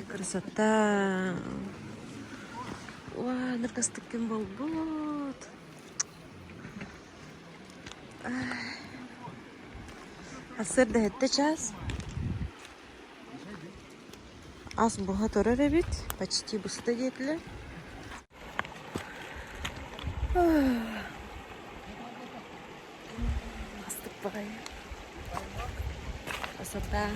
Красота. Ой, наркостыкин болбут. Асыр да хетте час. Ас буга торар эбит. Почти бусты детлер. Астык багай. Красота.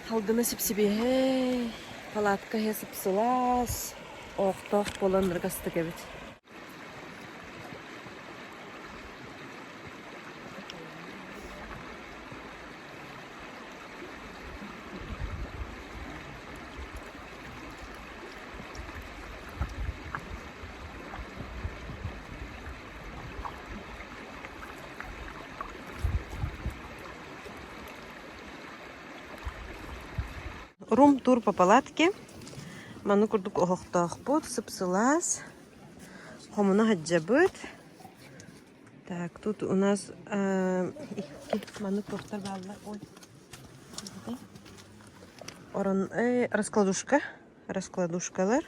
Халдыны сипсибе. Палатка хесипсылас. Оқтоқ болан наркостык эбит. Рум-тур по палатке. Ману курдук охтоохпут, сыпсылас. Хомуна хаджабыт. Так, тут у нас ману тохтар балла. Ой. Орон раскладушка. Раскладушкалар.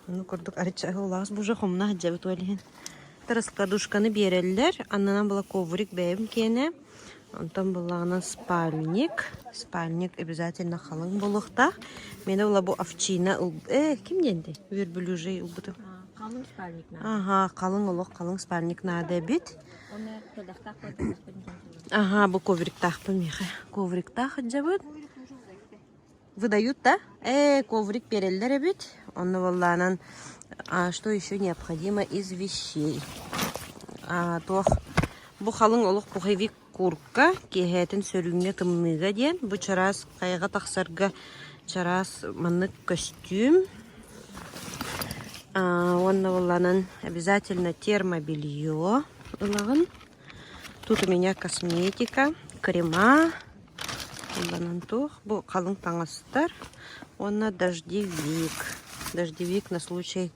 Ману курдук аричагыллаас бужа хомуна хаджабыт олихин. Раскладушканы береллер. Аннан была коврик бэйм кене. Онтан буллагына спальник. Спальник обязательно халың болуқта. Мені ола бу овчина. Ким денді? Верблюжей ұлбыты. Қалың спальник на. Ага, қалың олық, қалың спальник надо бит. Оны продақтақ қойдыңыз. Ага, бұл ковриктақ помеха. Ковриктақ жабыт. Выдают, да? Коврик перелдер бит. Оны волланан. Что еще необходимо из вещей? Бұл қалың олық пухевик куртка, кехетин сөрүңе тымныга ден. Бу чарас кайга тахсарга чарас маннык костюм. Онна волланан обязательно термобелье. Тут у меня косметика, крема. Бу калың таңастар. Онна дождевик. Дождевик на случай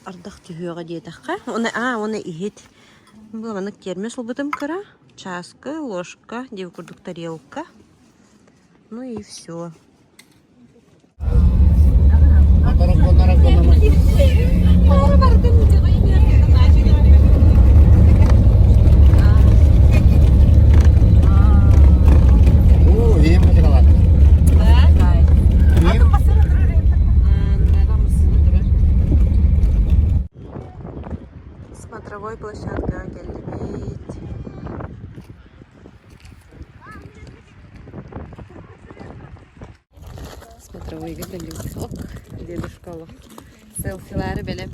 ардах түйөга диетахка. Оны ихит. Была термос лбытым кара, часка, ложка, девкурдук тарелка. Ну и все. Смотровой площадка Гельвейт. Смотровой Гельвейт. Ок, дедушка лох. Селфилары белеп.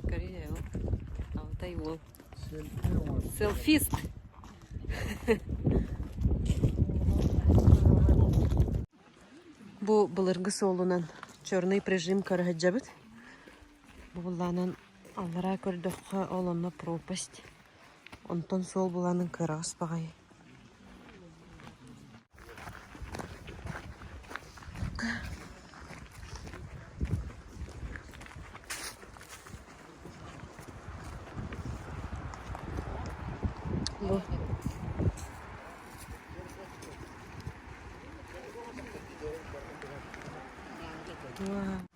Корея лох. Алтай лох. Селфист. Бу былыргы солунан черный прижим караджабыт. Буланан алара көрдөккө олонно пропасть. Онтон сол буланын кырас багай.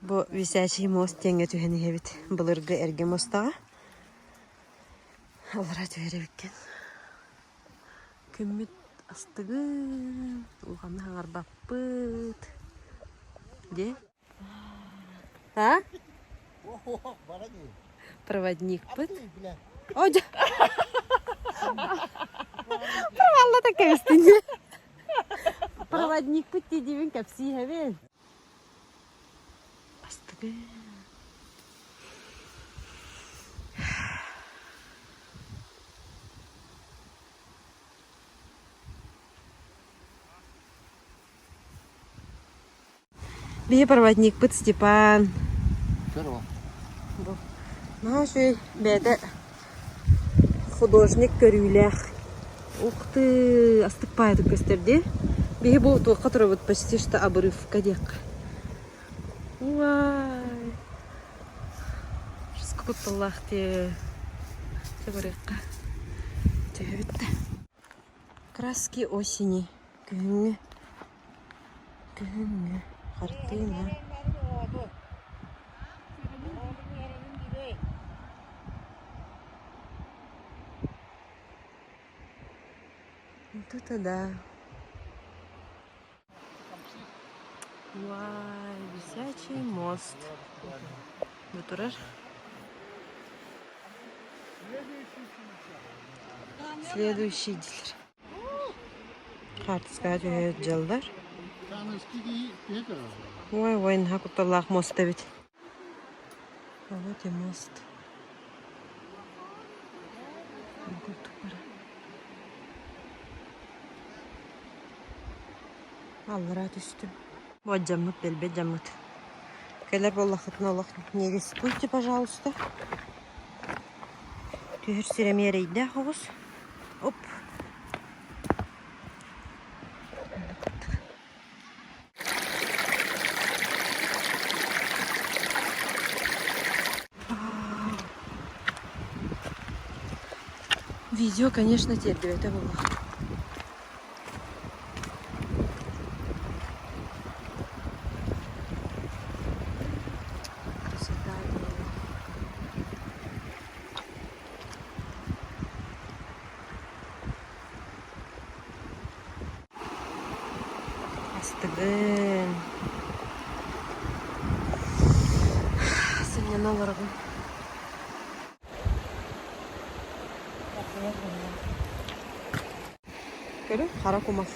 Бу висячий мост теңе түһәне хебит. Былыргы эрге мостага. Алара төһәре биккен. Күммит астыгы. Улганы хаңар баппыт. Де? А? Проводник пыт. Ода. Провалла такая стене. Проводник пыт дивен капси хебен. Бе проводник пыт Степан. Здорово. Наши беда художник көрүләр. Ух ты, астыкпай это көстерде. Бе бу то, который вот почти что обрывка дек. Вай. Сколько лахте. Все порядка. түйебітті. Краски осени. Күңі. Картина. Тут да. Вай, висячий мост. Бутураж. Следующий дилер. Хартыска түйет жылдар. Ой, войнға куталақ мост бит. Вот и мост. Аллара түстім. Вот жаммыт белбет жаммыт. Келер боллақытын олақ негіз пульте, пожалуйста. Түйір сиремерейді қоғыз. Оп. Видео, конечно, терпит, это было. Красота. Астыгын. Сынен алырғын. Көрі, қара қумас.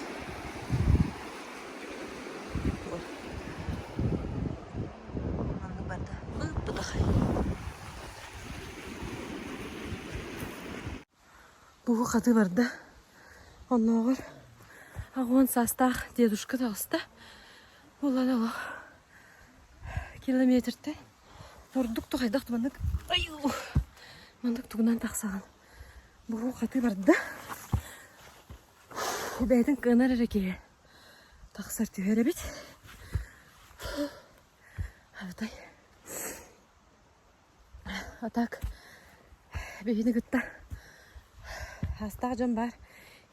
Аңы барды. Бұдақай. Бұғы қаты барды. Онна оғыр. Ағуан састақ дедушка тағыста. Олан ала. Километрді. Ұрдық тұқайдақ тұмандық. Айу! Мандық тұғынан тақсаған. Бұғы қаты барды. Бәйдің қынар әреке. Тақсар түйері бет. Абытай. Атак. Бәйді күтті. Астақ жан бар.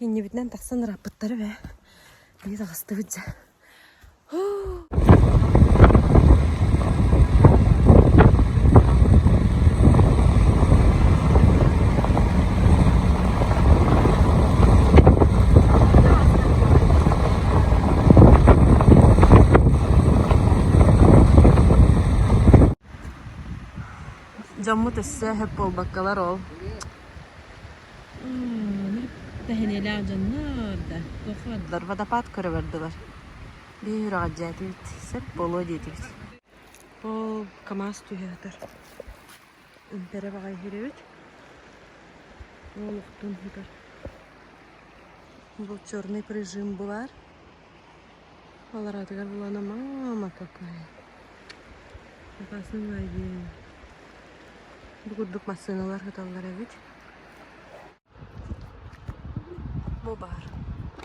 Енне бітінен тақсан рапыттары бә. Бәйді тағысты бітті. Жаммы төссі хеп бол баққалар ол. Тәхенелі ағжанлар да. Тоқадылар, водопад көрі бардылар. Бейір ағаджайды бит. Сәп болу дейді бит. Ол камаз түйетір. Үнпері бағай хері бит. Ол ұқтын хипер. Бұл черный прижим бұлар. Олар атығар бұлана мама какая. Апасын байды. Бүгүрдүк машиналар кыталлар эбит. Бу бар.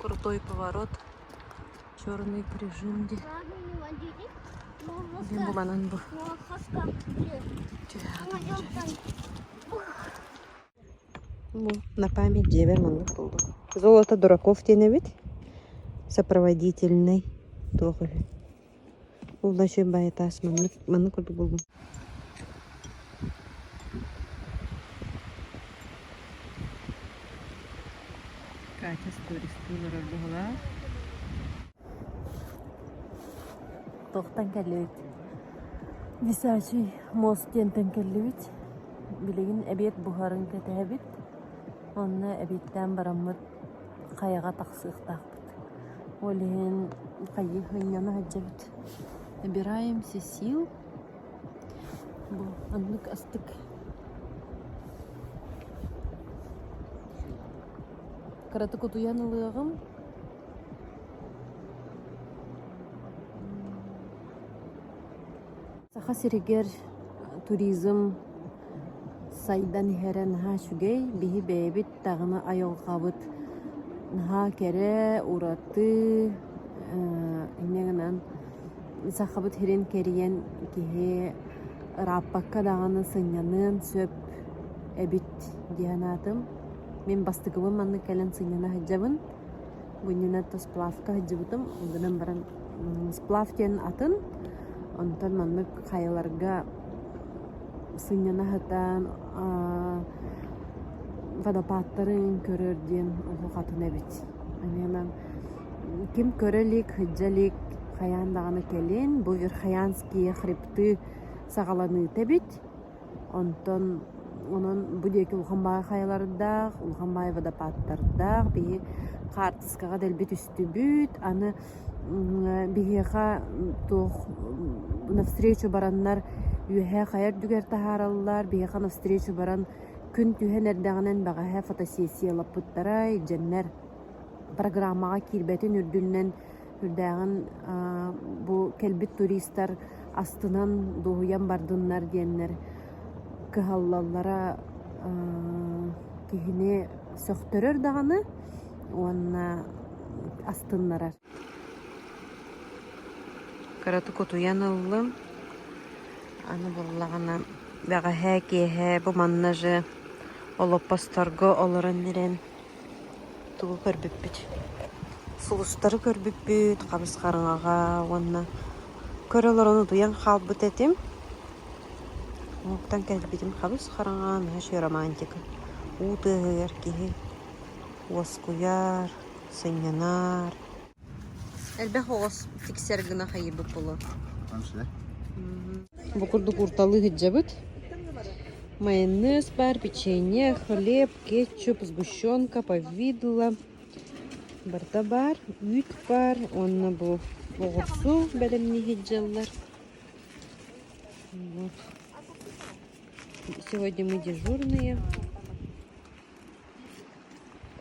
Крутой поворот. Черный прижим. Бу манан бу. Бу на память жебер мандык болду. Золото дураков тенебит. Сопроводительный. Тоғылы. Бул да шөй байтас мандык көрдүк болгон. Катя туристлар ордугала. Тоқтан кәллүт. Висачий мост тентен кәллүт. Билеген әбет бухарын кәтәбит. Онна әбеттен барамыт қаяға тақсықтақпыт. Олеген қайы хыйняна хаджабит. Набираемся сил. Бұл анлык астык. Караты кутуян ылығым. Саха сирегер туризм сайдан херен ха шугей бихи бэбит тағына айол қабыт ха кере ураты инегінен сахабыт херен кериен кихе раппакка дағаны сынянын сөп әбит диянатым Мен бастыгыбын манны кэлэн сыннана хаджабын. Гүннена то сплавка хаджабытым. Угынан баран сплавтен атын. Онтан манны хайаларга сыннана хатан водопадтарын көрөрден оғы қатын әбет. Анынан ким көрелик, хаджалик, хаяндағаны келен, бұл верхаянские хребты сағаланы тәбет. Онтан onun bu deki ulğanbay xayalarıdaq, ulğanbay водопадтардaq, bihi qartıskağa delbet üstübüt, anı bihiqa toq навстречу baranlar ühe xayar düger taharallar, bihiqa навстречу baran күн tühe nerdağınan bağa fotosesiya lapıttaray, cenner programmağa kirbetin ürdünnen ürdağın bu kelbit turistler astınan doğuyan bardınlar diyenler kıhallallara kihine söktürür dağını ona astınlarar. Karatu kutuyan oğlum. Anı bullağına bağa hekehe bu mannajı olup pastargı oluran niren tuğu körbübbüt. Sulustarı körbübbüt, qabız qarınağa ona körülür onu duyan halbıt etim. Оқтан кәлбетім қабыз қараңан, әші романтика. Утығыр кеге, уаскуяр, сынянар. Әлбәқ оғыз тексергіна қайыбы бұлы. Бұқырды құрталы ғыджабыт. Майонез бар, печенье, хлеб, кетчуп, сгущенка, повидло. Барда бар, үт бар. Онна бұл оғырсу бәлімні ғыджалар. Вот. Сегодня мы дежурные.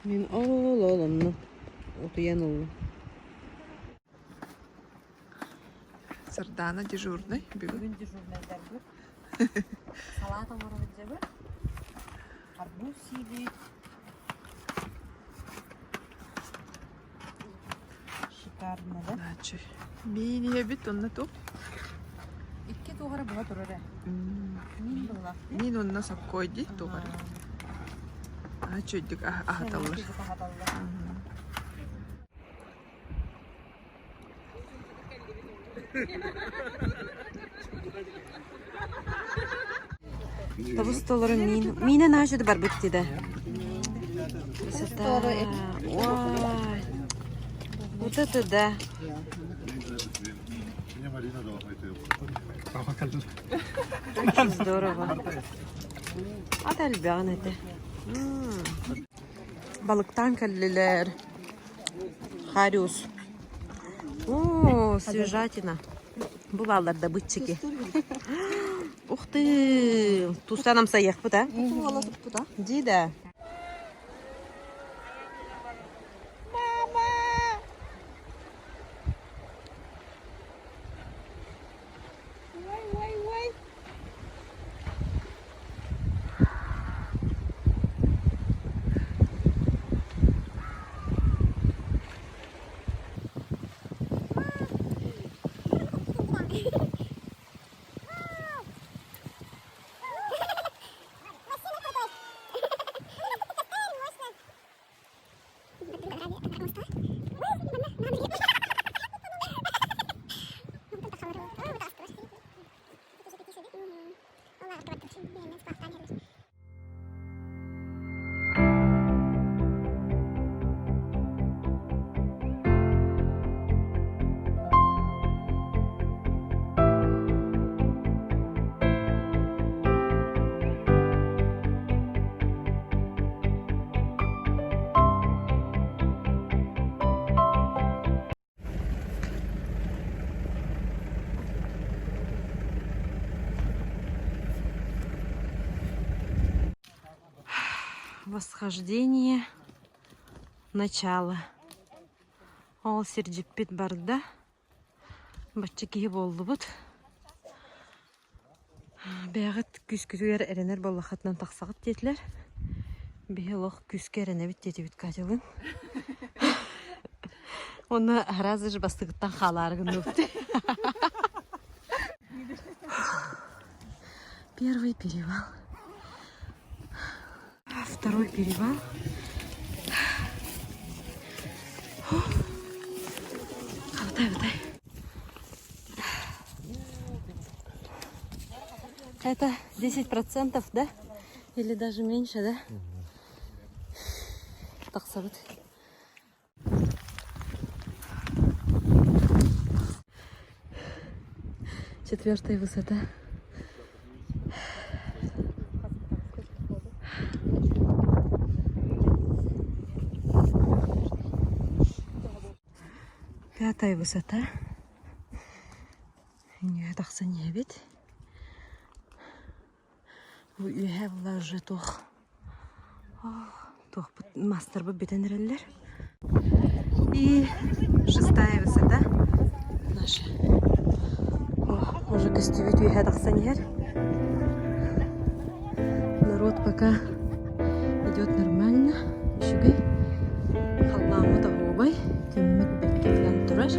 Мен олололомну. Утуянулу. Сардана дежурный. Бүгін дежурныйдар бұл. Салат олыры жабы. Арбуз сиді. Шикарно, да? Начи. Мини ебит онна топ. Икки туғары бұға тұрыры. Мин бұлақ. Мин онна саккойди тоғары. Чөйдік ахаталар. Табыс толыры мин нажыды бар бүттеді. Красота. Ой. Вот это да. Очень здорово. Адалбян это. Балыктан кәллелер. Хариус. О, свежатина. Бывалар да бытчики. Ух ты! Тустанам саяқ бұта? Дида. Восхождение. Начало. Ол сердеппет барда. Баччыки болду бут. Бәғыт күскүтүгер эренер боллахатынан тақсағыт детілер. Бәғылық күске эренебет детебет катылын. Оны разы же бастығыттан қаларығын өпті. Первый перевал. второй перевал. Хватай. Это 10%, да? Или даже меньше, да? Так сорт. Четвертая высота. Пятая высота. Не тахсан ебет. Bu üye vlaжы тох. Тох мастер бы битенреллер. И шестая высота наша. Уже гостевит üye тахсан ер. Народ пока идет нормально. Ишугай. Халламы да хобай. Кеммет беккелен турар.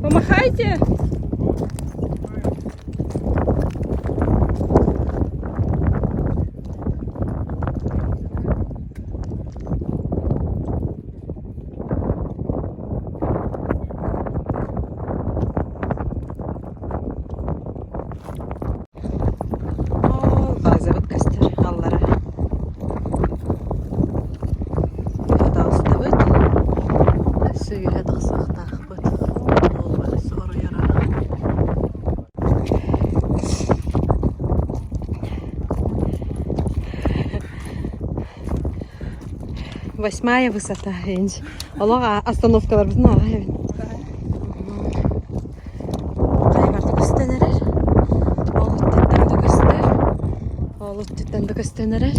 Помахайте! Газовый костер, аллара. Hada astavit. Suyu hada qsaqtaq bud. Olmadı soru yara. Восьмая высота. Аллага остановкалар биздин ага. Tütten de gösterir.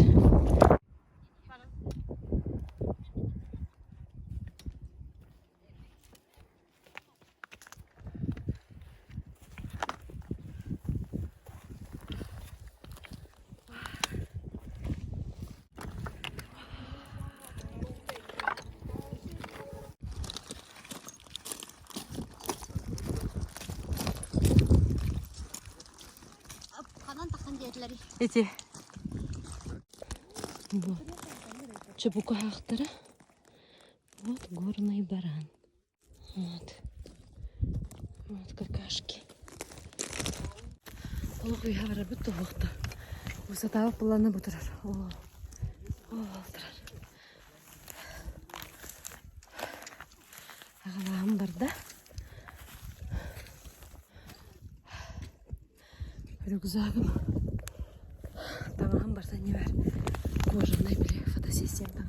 Эти вот чебука хахтара, вот горный баран, вот какашки. Ох, я работаю вот. Высота плана бутерар. О, бутерар. Агалам барда. Рюкзаком. Тамам барда не бар. Кожаный били фотосистем тамам.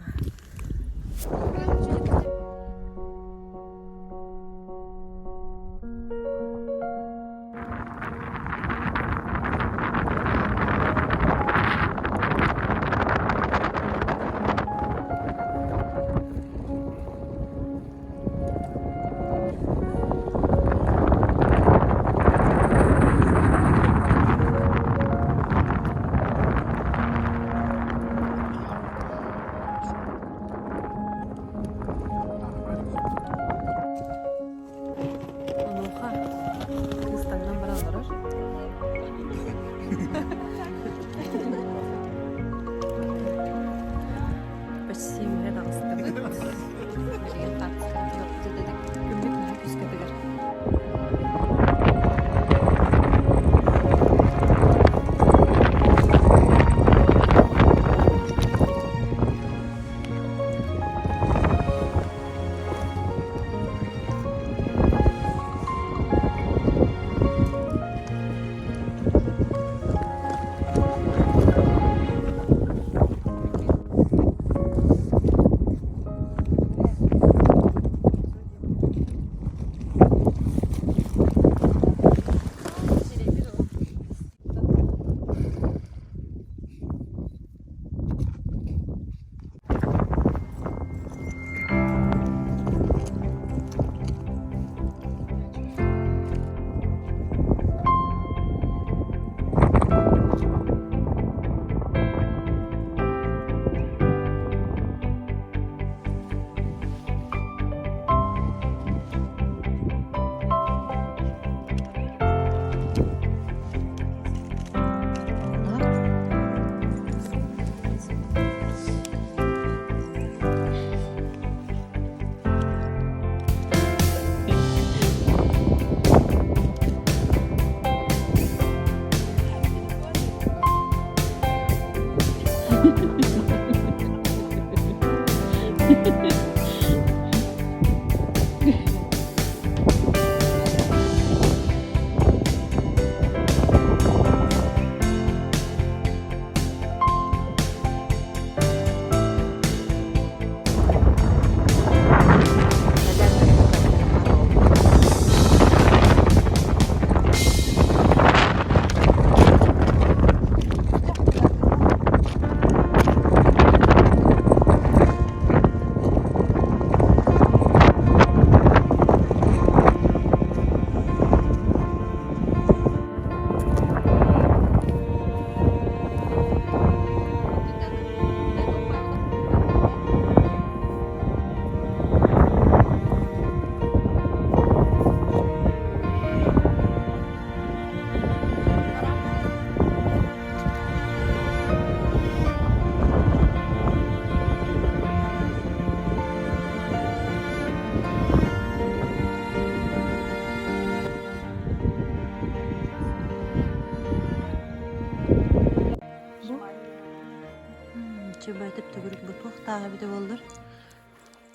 Çöba etip tügürük bu tuğtağı bir de olur.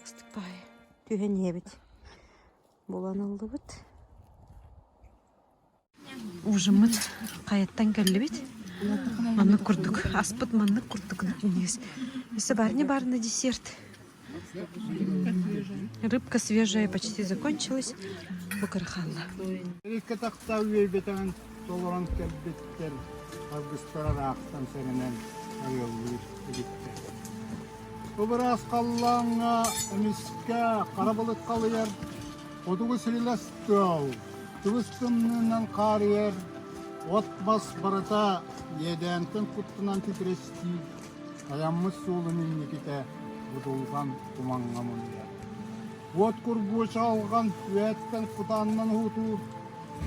Istık bay. Tühe niye bit? Bolan oldu bit. Ужымыт каяттан келли бит. Манны курдук. Аспыт манны курдук. Если барни десерт. Рыбка свежая почти закончилась. Букарханла. Рикка тактау бетен толоран келбеттер. Аргыстарактан сенен айыллы биттер. Убрас каллаңа эмискә карабылык калыяр. Одугы силастау. Тугыстымнан карьер. Отбас барата едентен куттунан титрести. Аяммы сулы мемлекете будулган туманга муния. Вот курбуч алган үәттен кутаннан хуту.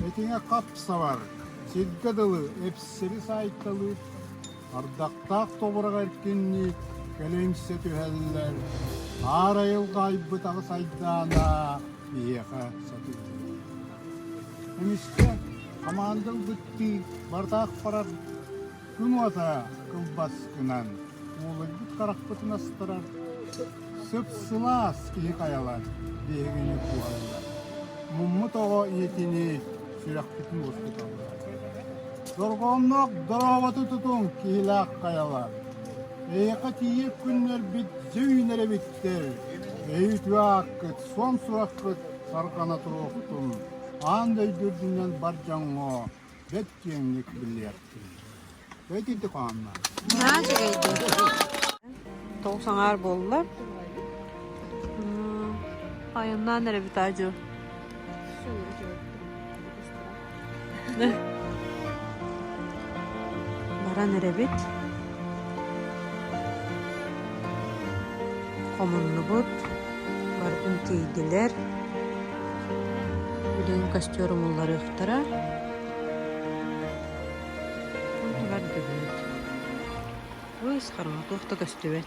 Этиңе капса бар. Силгадылы, эпсери сайтталы. Ардактак тобырага эркенни келеңсе түһәлләр. Арайыл кайбы тагы сайдана бияха сату. Эмиске командыл битти бардак парар. Күн ата кылбас кынан. Улы бит каракпытын астырар. Сөп-сылас киһи каялар, бегини куалар. Мумму того иетини сүрәкпитин оспиталар. Зоргоннок дороваты тутун киһилаак каялар. Эйка тиек күннер бит зөйнере биттер. Эйтуаккыт, сон суаккыт саркана туруктун. Андай дүрдүнен бар жаңго бет кеңлик билерттин. Өйтүнтү канна. Тоğsanlar bollar. Ayından nere bit acı? Bara nere bit? Komunlu but. Barın teydiler. Bugün kastyorum onları ihtara. Bunlar da büyük. Bu iskarma tohta kastüvet.